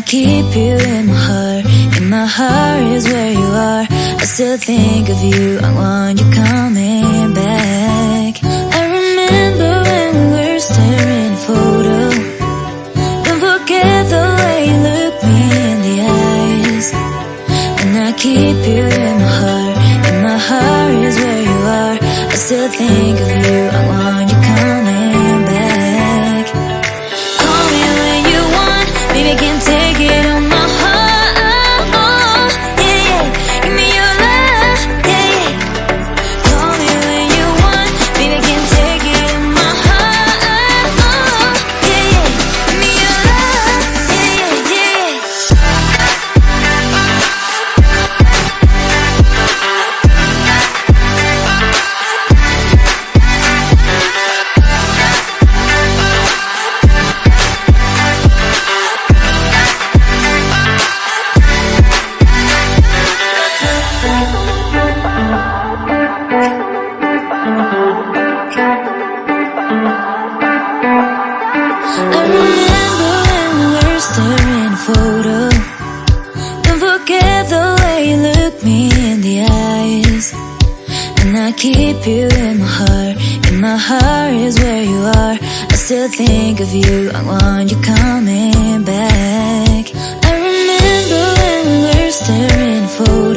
keep you in my heart. In my heart is where you are. I still think of you. I want you coming back. I remember when we were staring at a photo. Don't forget the way you look me in the eyes. And I keep you in my heart. In my heart is where you are. I still think of you. I want you coming back. Call me when you want. Baby, I can't take it on my heart. Yeah, yeah. Give me your love. Yeah, yeah. Call me when you want. Baby, I can't take it on my heart. Yeah, yeah. Give me your love. Yeah, yeah, yeah. I remember when we were staring at a photo. Don't forget the way you look me in the eyes. And I keep you in my heart. In my heart is where you are. I still think of you. I want you coming back. I remember when we were staring at a photo.